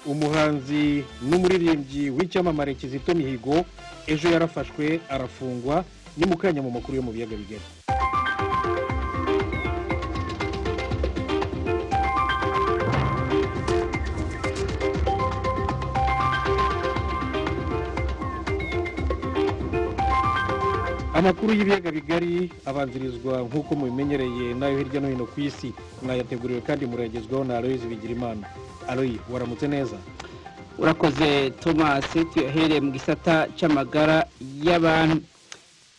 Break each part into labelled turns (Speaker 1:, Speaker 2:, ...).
Speaker 1: umuhanzi n'umuririmbyi w'icyamamare Kizito Mihigo ejo yarafashwe arafungwa ni mu kanya mu makuru yo mu biyaga bigari. Amakuru y'ibiyaga bigari abanzirizwa nk'uko mubimenyereye nayo hirya no hino ku isi, mwayateguriwe kandi muragezwaho na Aloys Bigirimana. Aloy, waramutse neza?
Speaker 2: Urakoze Thomas. Tuyahereye mu gisata c'amagara y'abantu.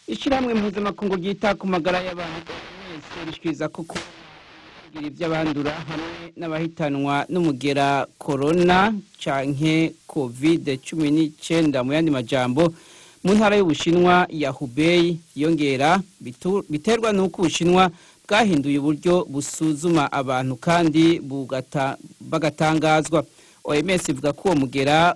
Speaker 2: Ishiramwe mpuzamakungu ryita ku magara y'abantu mwese rishikiriza ko kugira iby'abandura hamwe n'abahitanwa n'umugera corona canke COVID-19 mu yandi majambo mu ntara y'Ubushinwa ya Hubei yongera biterwa n'uko Ubushinwa bwahinduye uburyo busuzuma abantu kandi bagatangazwa. OMS ivuga ko uwo mugera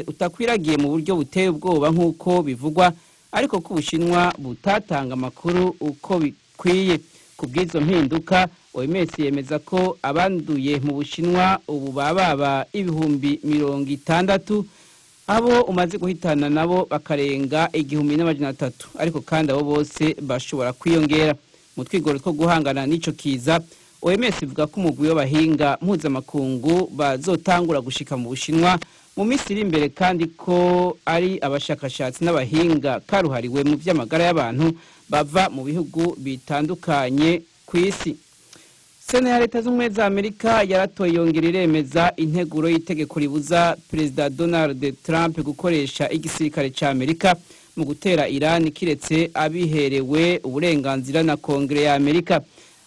Speaker 2: utakwiragiye mu buryo buteye ubwoba nk'uko bivugwa, ariko ko Ubushinwa butatanga amakuru uko bikwiye. Ku bw'izo mpinduka, OMS yemeza ko abanduye mu Bushinwa ubu baba ibihumbi 60, abo umaze guhitana nabo bakarenga 1,300, ariko kandi abo bose bashobora kwiyongera. Mu twigoro two guhangana n'ico kiza, OMS ivuga ko umugwi w'abahinga mpuzamakungu bazotangura gushika mu Bushinwa mu minsi iri imbere, kandi ko ari abashakashatsi n'abahinga karuhariwe mu by'amagara y'abantu bava mu bihugu bitandukanye ku isi. Sena ya Leta z'Ubumwe za Amerika yaratoye yongera iremeza integuro y'itegeko ribuza Perezida Donald Trump gukoresha igisirikare ca Amerika mu gutera Iran kiretse abiherewe uburenganzira na Kongere ya Amerika.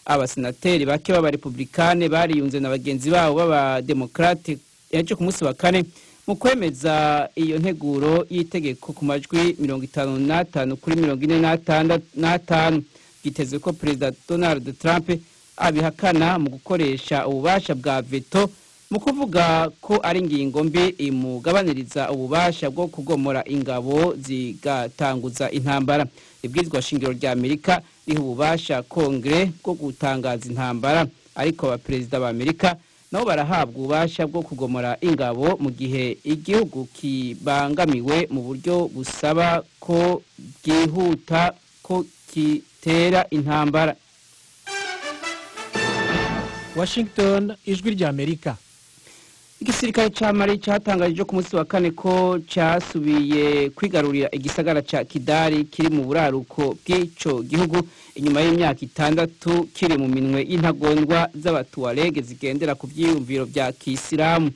Speaker 2: Abasenateri bake b'abarepublikane bariyunze na bagenzi babo b'abademokrate yaje ku munsi wa kane mu kwemeza iyo nteguro y'itegeko ku majwi 55 kuri 45. Gitezwe ko Perezida Donald Trump abihakana mu gukoresha ububasha bwa veto mu kuvuga ko ari ingingo mbi imugabaniriza ububasha bwo kugomora ingabo zigatanguza intambara. Ibwirizwa shingiro rya Amerika riha ububasha Kongere bwo gutangaza intambara, ariko abaperezida ba Amerika nabo barahabwa ububasha bwo kugomora ingabo mu gihe igihugu kibangamiwe mu buryo busaba ko byihuta ko kitera intambara.
Speaker 3: Washington, ijwi ry'America.
Speaker 2: Igisirikare ca Mali cyatangaje ku munsi wa kane ko cyasubiye kwigarurira igisagara ca Kidali kiri mu buraruko bw'ico gihugu inyuma y'imyaka 6 kiri mu minwe y'intagondwa z'abatuarege zigendera ku byiyumviro bya Kisilamu.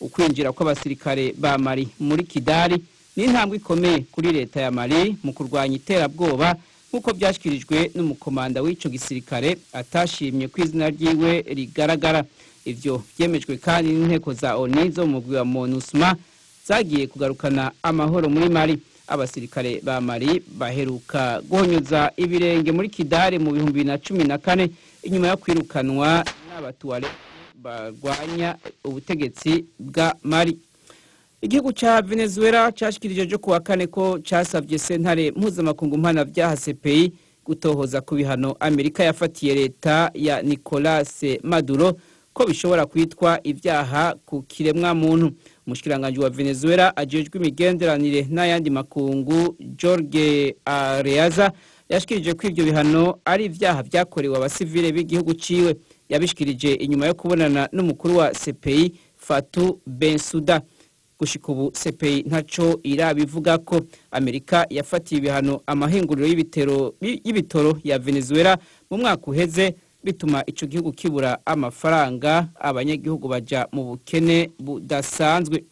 Speaker 2: Ukwinjira kw'abasirikare ba Mali muri Kidali ni intambwe ikomeye kuri leta ya Mali mu kurwanya iterabwoba, nkuko byashyikirijwe n'umukomanda w'ico gisirikare atashimye ku izina ryiwe rigaragara. Ivyo byemejwe kandi n'inteko za ONU zo mu mugwi wa MONUSMA zagiye kugarukana amahoro muri Mali. Abasirikare ba Mali baheruka guhonyuza ibirenge muri Kidali mu 2014 inyuma yo kwirukanwa n'abatuare barwanya ubutegetsi bwa Mali. Igihugu cha Venezuela cyashikirije jo kuwa kane ko cyasavye sentare mpuzamakungu mpanavyaha CPI gutohoza ku bihano Amerika yafatiye leta ya Nicolas Maduro ko bishobora kwitwa ibyaha ku kiremwa muntu. Umushikiranganje wa Venezuela ajejwe imigenderanire n'ayandi makungu Jorge Areaza yashikirije ko ivyo bihano ari ibyaha byakorewe abasivile b'igihugu ciwe. Yabishikirije inyuma yo kubonana n'umukuru wa CPI Fatou Bensouda. Gushika ubu CPI ntaco irabivuga ko. Amerika yafatiye ibihano amahinguriro y'ibitoro ya Venezuela mu mwaka uheze, bituma ico gihugu kibura amafaranga, abanyagihugu baja mu bukene budasanzwe.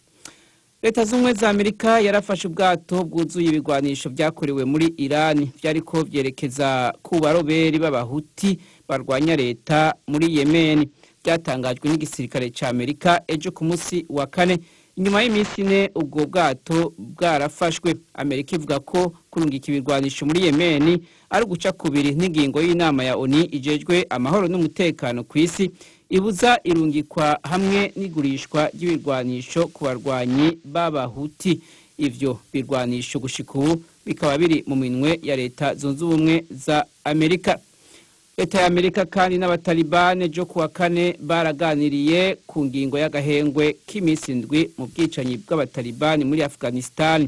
Speaker 2: Leta z'Ubumwe za Amerika yarafashe ubwato bwuzuye ibigwanisho byakorewe muri Iran byariko byerekeza ku baroberi b'abahuti barwanya leta muri Yemen. Byatangajwe n'igisirikare ca Amerika ejo ku munsi wa kane inyuma y'iminsi 4 ubwo bwato bwarafashwe. Amerika ivuga ko kurungika ibigwanisho muri Yemen ari guca kubiri n'ingingo y'inama ya ONU ijejwe amahoro n'umutekano ku isi ibuza irungikwa hamwe n'igurishwa ry'ibigwanisho ku barwanyi b'abahuti. Ivyo birwanisho gushika ubu bikaba biri mu minwe ya Leta Zunze Ubumwe za Amerika. leta y'Amerika kandi n'abatalibane jo kuwa kane baraganiriye ku ngingo y'agahengwe k'iminsi ndwi mu bwicanyi bw'abatalibani muri Afghanistan.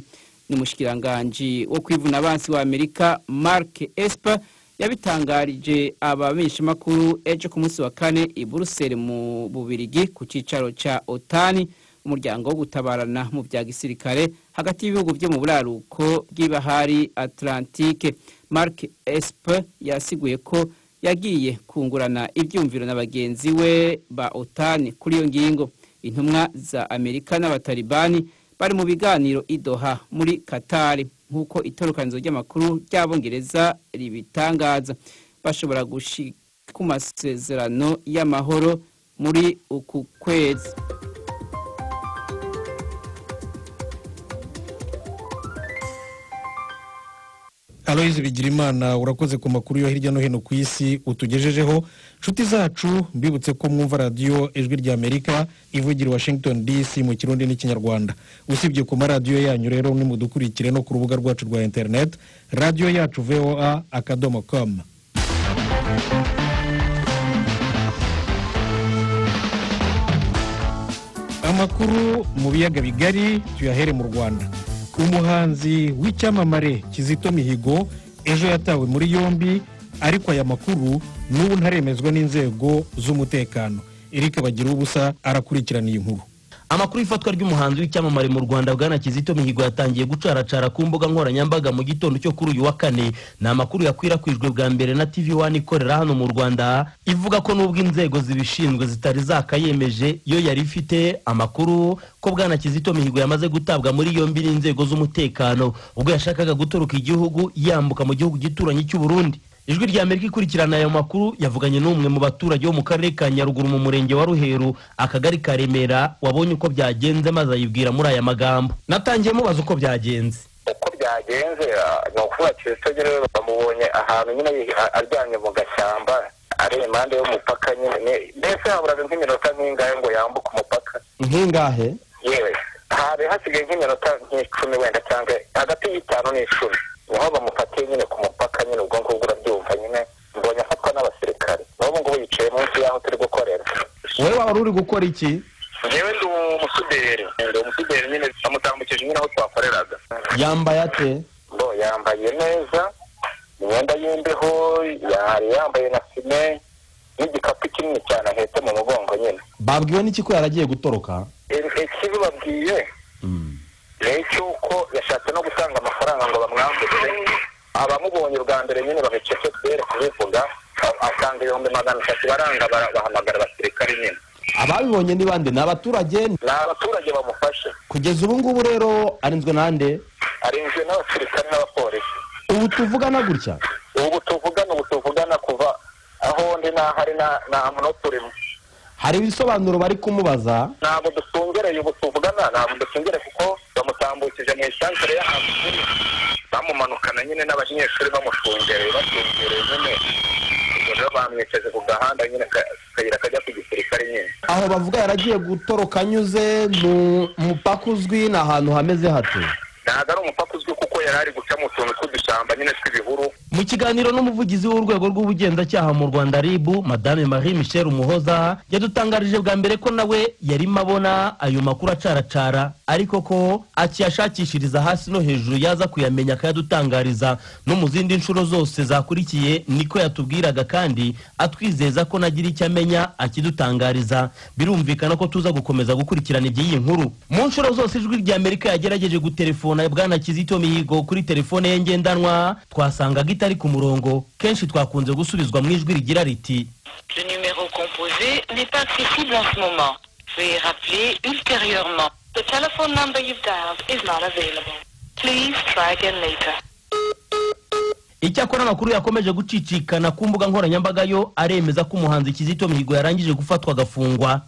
Speaker 2: N'umushikiranganje wo kwivuna abansi wa Amerika Mark Esper yabitangarije abamenyeshamakuru ejo ku munsi wa kane i Brussels mu Bubirigi ku cicaro ca OTAN, umuryango wo gutabarana mu bya gisirikare hagati y'ibihugu byo mu buraruko bw'ibahari Atlantique. Mark Esper yasiguye ko yagiye kungurana ibyumviro na bagenzi we ba OTAN kuri iyo ngingo. Intumwa za Amerika n'abatalibani bari mu biganiro i Doha muri Qatar, nkuko itorokanizo ry'amakuru ry'Abongereza ribitangaza. Bashobora gushika ku masezerano y'amahoro muri uku kwezi.
Speaker 1: Aloise Bigirimana, urakoze ku makuru yo hirya no hino ku isi utugejejeho. Nshuti zacu, mbibutse ko mwumva radio ijwi ry'Amerika ivugira Washington DC mu Kirundi n'Ikinyarwanda. Usibye ku maradiyo yanyu rero nimudukurikire no ku rubuga rwacu rwa internet radio yacu voa.com. Amakuru mu biyaga bigari tuyahere mu Rwanda. Umuhanzi w'icyamamare Kizito Mihigo ejo yatawe muri yombi, ariko aya makuru n'ubu ntaremezwa n'inzego z'umutekano. Eric Bagira ubusa arakurikirana iyi nkuru.
Speaker 4: Amakuru ifatwa ry'umuhanzi w'icyamamare mu Rwanda bwana Kizito Mihigo yatangiye gucaracara ku mbuga nkoranyambaga mu gitondo cyo kuri uyu wa kane. Ni amakuru yakwirakwijwe bwa mbere na TV1 ikorera hano mu Rwanda, ivuga ko nubwo inzego zibishinzwe zitari zakayemeje yo yari ifite amakuru ko bwana Kizito Mihigo yamaze gutabwa muri yombi n'inzego z'umutekano ubwo yashakaga gutoroka igihugu yambuka mu gihugu gituranye cy'u Burundi. Ijwi ry'Amerika ikurikirana ayo makuru yavuganye n'umwe mu baturage bo mu karere ka Nyaruguru mu murenge wa Ruheru akagari ka Remera wabonye uko byagenze maze ayibwira muri aya magambo. Natangiye mubaza uko byagenze.
Speaker 5: Uko byagenze no kuvuga Kizito rero bamubonye ahantu nyine aryamye mu gashyamba ari impande y'umupaka nyine, mbese haburaga nk'iminota nk'ingahe ngo yambuke umupaka.
Speaker 4: Nk'ingahe?
Speaker 5: Yewe hari hasigaye nk'iminota nk'icumi wenda cyangwa hagati y'itanu n'icumi niho bamufatiye nyine ku mupaka nyine. Ubwo ngubwo urabyumva nyine, mbonye afatwa n'abasirikare n'ubu ngubu yicaye munsi y'aho turi gukorera.
Speaker 4: Wowe waba uri gukora iki?
Speaker 5: Njyewe ndi umusuderi nyine, amutambukije nyine aho twakoreraga.
Speaker 4: Yambaye ate?
Speaker 5: Yambaye neza, imyenda y'imbeho, yari yambaye na fime n'igikapu kinini cyane ahetse mu mugongo nyine.
Speaker 4: Babwiwe n'iki ko yaragiye gutoroka?
Speaker 5: Ikibi babwiye ni cyuko yashatse no gutanga amafaranga ngo bamwambutse. Abamubonye bwa mbere nyine babicece kubera kubivuga, asanga 300 baranga bahamagara abasirikare nyine.
Speaker 4: Ababibonye ni bande? Ni abaturage?
Speaker 5: Ni abaturage bamufashe.
Speaker 4: Kugeza ubu ngubu rero arinzwe nande?
Speaker 5: Arinzwe n'abasirikare n'abapolisi.
Speaker 4: Ubu tuvugana gutya?
Speaker 5: Ubu tuvugana kuva aho ndi n'ahari na munota urimo.
Speaker 4: Hari ibisobanuro bari kumubaza?
Speaker 5: Ntabwo dusungereye ubu tuvugana, ntabwo dusungere kuko bamutambukije mu isantere y'Amakuru, bamumanukana nyine n'abanyeshuri bamushungereye nyine. Ubwo bamwicaje ku gahanda nyine kayira kajya ku gisirikare nyine.
Speaker 4: Aho bavuga yaragiye gutoroka anyuze mu mupaka uzwi, ni ahantu hameze hate?
Speaker 5: Ntabwo ari umupaka uzwi kuko yari ari guca mu tuntu tw'udushyamba nyine tw'ibihuru.
Speaker 4: Mu kiganiro n'umuvugizi w'urwego rw'ubugenzacyaha mu Rwanda RIB Madame Marie Michel Umuhoza yadutangarije bwa mbere ko nawe yarimo abona ayo makuru acaracara, ariko ko akiyashakishiriza hasi no hejuru yaza kuyamenya akayadutangariza no mu zindi nshuro zose zakurikiye. Niko yatubwiraga kandi atwizeza ko nagira icyo amenya akidutangariza. Birumvikana ko tuza gukomeza gukurikirana iby'iyi nkuru. Mu nshuro zose Ijwi ry'Amerika yagerageje gutelefona bwana Kizito Mihigo kuri telefone ye ngendanwa, twasangaga itari ku murongo. Kenshi twakunze gusubizwa mu ijwi rigira riti
Speaker 6: le numéro composé n'est pas accessible en ce moment. Veuillez rappeler ultérieurement. The telephone number you've dialed is not available. Please try again later.
Speaker 4: Icyakora amakuru yakomeje gucicikana ku mbuga nkoranyambaga yo aremeza ko umuhanzi Kizito Mihigo yarangije gufatwa agafungwa.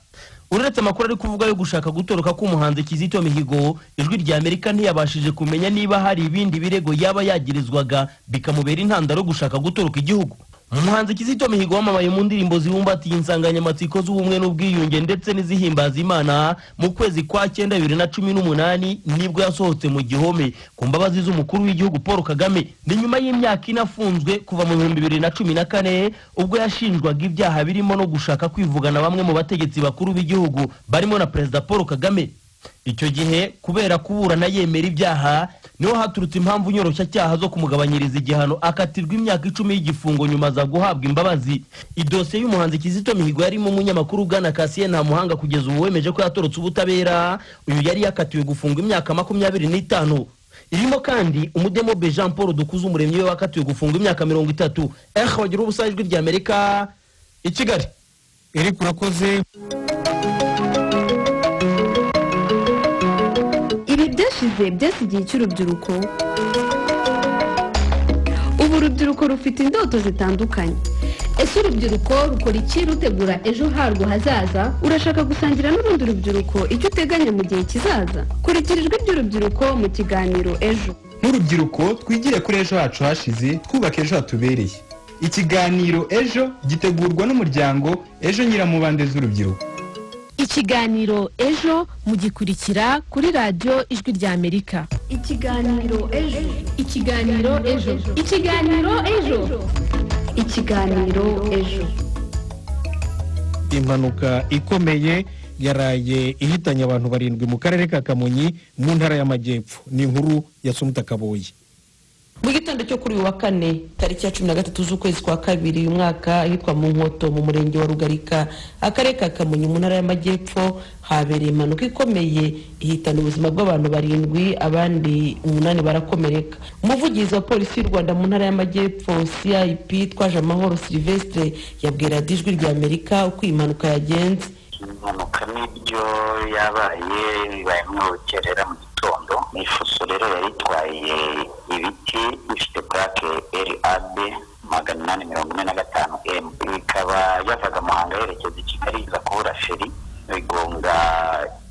Speaker 4: Uretse amakuru ari kuvuga yo gushaka gutoroka k'umuhanzi Kizito Mihigo, Ijwi ry'Amerika ntiyabashije kumenya niba hari ibindi birego yaba yagirizwaga bikamubera intandaro gushaka gutoroka igihugu. Umuhanzi Kizito Mihigo wamamaye mu ndirimbo zibumbatiye insanganyamatsiko z'ubumwe n'ubwiyunge ndetse n'izihimbaza Imana mu kwezi kwa 9 2018 nibwo yasohotse mu gihome ku mbabazi z'umukuru w'igihugu Paul Kagame. Ni nyuma y'imyaka inafunzwe kuva mu 2014 ubwo yashinjwaga ibyaha birimo no gushaka kwivugana bamwe mu bategetsi bakuru b'igihugu barimo na Perezida Paul Kagame. Icyo gihe kubera kuburana yemera ibyaha niho haturutse impamvu nyoroshya cyaha zo kumugabanyiriza igihano akatirwa imyaka 10 y'igifungo nyuma za guhabwa imbabazi. Idosiye y'umuhanzi Kizito Mihigo yarimo umunyamakuru Bwana Cassien nta muhanga kugeza ubu wemeje ko yatorotse ubutabera. Uyu yari yakatiwe gufungwa imyaka 25. Irimo kandi umudemo Jean Paul Dukuze umuremyi we wakatiwe gufungwa imyaka 30. Wagira ubusa ijwi ry'America i Kigali.
Speaker 1: Eric urakoze.
Speaker 7: Byasigiye cy'urubyiruko. Ubu urubyiruko rufite indoto zitandukanye. Ese urubyiruko rukora iki rutegura ejo harwo hazaza? Urashaka gusangira n'urundi rubyiruko icyo uteganya mu gihe kizaza? Kurikirijwe by'urubyiruko mu kiganiro ejo.
Speaker 8: N'urubyiruko twigire kuri ejo hacu hashize twubaka ejo hatubereye. Ikiganiro ejo gitegurwa n'umuryango Ejo Nyiramubande z'urubyiruko.
Speaker 7: Ikiganiro ejo mugikurikira kuri radio Ijwi ry'America. Ikiganiro ejo. Ikiganiro ejo. Ikiganiro ejo. Ikiganiro ejo.
Speaker 1: Impanuka ikomeye yaraye ihitanye abantu 7 mu karere ka Kamonyi mu ntara y'Amajyepfo. Ni inkuru ya Kaboyi.
Speaker 9: Mugitondo cyo kuri wa 4 tariki ya 13 z'ukwezi kwa 2 uyu mwaka hitwa mu Nkoto mu murenge wa Rugarika akarere ka Kamonyi mu ntara y'Amajyepfo habereye impanuka ikomeye ihitana ubuzima bw'abantu 7 abandi 8 barakomereka. Umuvugizi wa polisi y'u Rwanda mu ntara y'Amajyepfo CIP twaje amahoro Silvestre yabwira ijwi ry'America uko impanuka yagenze.
Speaker 5: Impanuka nibyo yabaye bibaye mu kerera mu gitondo n'ifuso rero yaritwaye ibiti bifite plaque RAB 845M ikaba yavaga Muhanga yerekeza i Kigali iza kubura feri igonga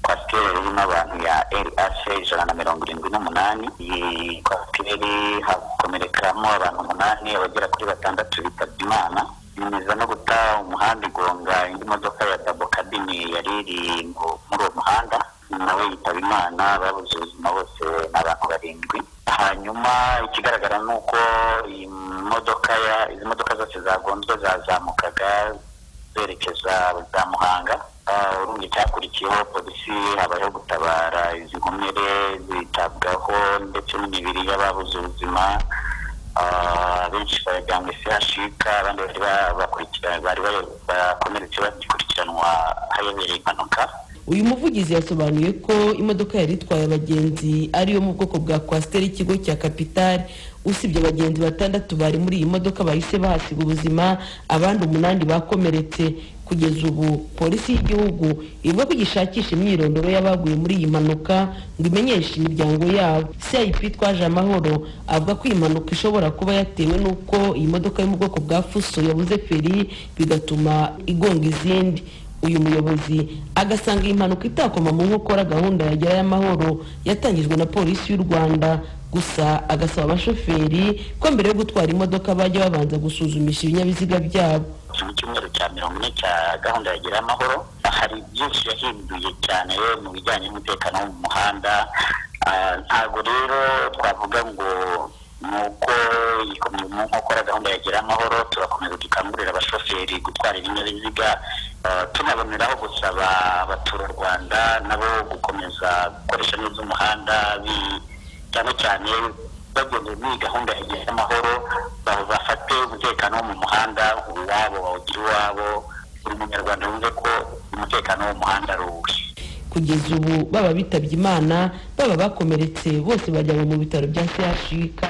Speaker 5: kwasiteri irimo abantu ya RAC 178. Iyi kwasiteri hakomerekamo abantu 8 abagera kuri 6 bitabye Imana. Niza no guta umuhanda igonga indi modoka ya double cabin yari iri muri uwo muhanda nawe yitaba Imana babuze ubuzima bose n'abantu 7. Hanyuma ikigaragara nuko izi modoka zose zagonzwe zazamukaga zerekeza za Muhanga. Urundi cyakurikiyeho polisi habayeho gutabara izi nkomere zitabwaho ndetse n'imibiri y'ababuze ubuzima. Benshi bajyanywe CHK abandi bari bakomeretse bakurikiranwa hayobereye impanuka.
Speaker 9: Uyu muvugizi yasobanuye ko imodoka yari itwaye abagenzi ariyo mu bwoko bwa kwasiteri ikigo cya Capital. Usibye abagenzi 6 bari muri iyi modoka bahise bahasiga ubuzima abandi 8 bakomeretse. Kugeza ubu polisi y'igihugu ivuga ko gishakisha imyirondoro y'abaguye muri iyi mpanuka ngo imenyeshe imiryango yabo. CIP twaje amahoro avuga ko iyi mpanuka ishobora kuba yatewe nuko iyi modoka yo mu bwoko bwa fuso yabuze feri bigatuma igonga izindi. Uyu muyobozi agasanga iyi mpanuka itakoma mu nkokora gahunda ya amahoro yatangijwe na polisi y'u Rwanda. Gusa agasaba abashoferi ko mbere yo gutwara imodoka bajya babanza gusuzumisha ibinyabiziga byabo.
Speaker 5: Mu cyumweru cya 40 cya gahunda ya amahoro hari byinshi yahinduye cyane mu bijyanye n'umutekano wo mu muhanda. Ntabwo rero twavuga ngo nuko mu nkokora gahunda ya amahoro turakomeza dukangurira abashoferi gutwara ibinyabiziga. Tunaboneraho gusaba abaturarwanda nabo gukomeza gukoresha neza umuhanda cyane cyane bageze muri gahunda ya amahoro bafate umutekano wo mu muhanda uwabo bawugira uwabo. Buri munyarwanda wumve ko umutekano wo mu muhanda ari uwe.
Speaker 9: Kugeza ubu baba bitabye Imana baba bakomeretse bose bajyanywe mu bitaro bya CHK.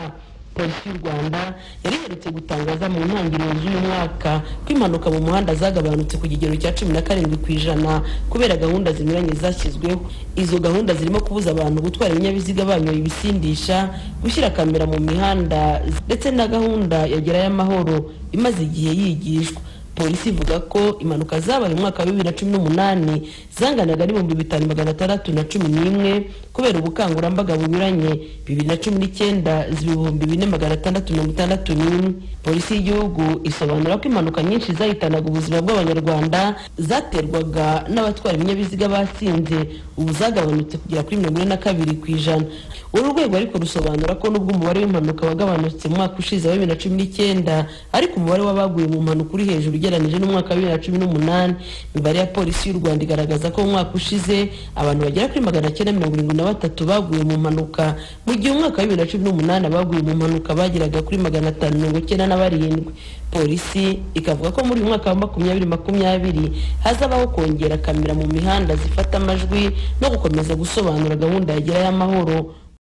Speaker 9: Polisi y'u Rwanda yari yeretse gutangaza mu ntangiriro z'uyu mwaka ko impanuka mu muhanda zagabanutse ku kigero cya 17% kubera gahunda zinyuranye zashyizweho. Izo gahunda zirimo kubuza abantu gutwara ibinyabiziga banyoye ibisindisha, gushyira kamera mu mihanda ndetse na gahunda ya amahoro imaze igihe yigishwa. polisi ivuga ko impanuka zabaye mu mwaka wa 2018 zanganaga n'ibihumbi 5611 kubera ubukangurambaga bunyuranye. 2019 z'ibihumbi 4661. Polisi y'igihugu isobanura ko impanuka nyinshi zahitanaga ubuzima bw'abanyarwanda zaterwaga n'abatwara ibinyabiziga basinze, ubu zagabanutse kugera kuri 42%. Uru rwego ariko rusobanura ko nubwo umubare w'impanuka wagabanutse mu mwaka ushize wa 2019, ariko umubare w'abaguye mu mpanuka uri hejuru ugereranije n'umwaka wa 2018. Imibare ya polisi y'u Rwanda igaragaza ko mu mwaka ushize abantu bagera kuri 973 baguye mu mpanuka, mu gihe umwaka wa 2018 abaguye mu mpanuka bageraga kuri 597. Polisi ikavuga ko muri mwaka wa 2020 hazabaho kongera kamera mu mihanda zifata amajwi no gukomeza gusobanura gahunda ya Gerayo Amahoro.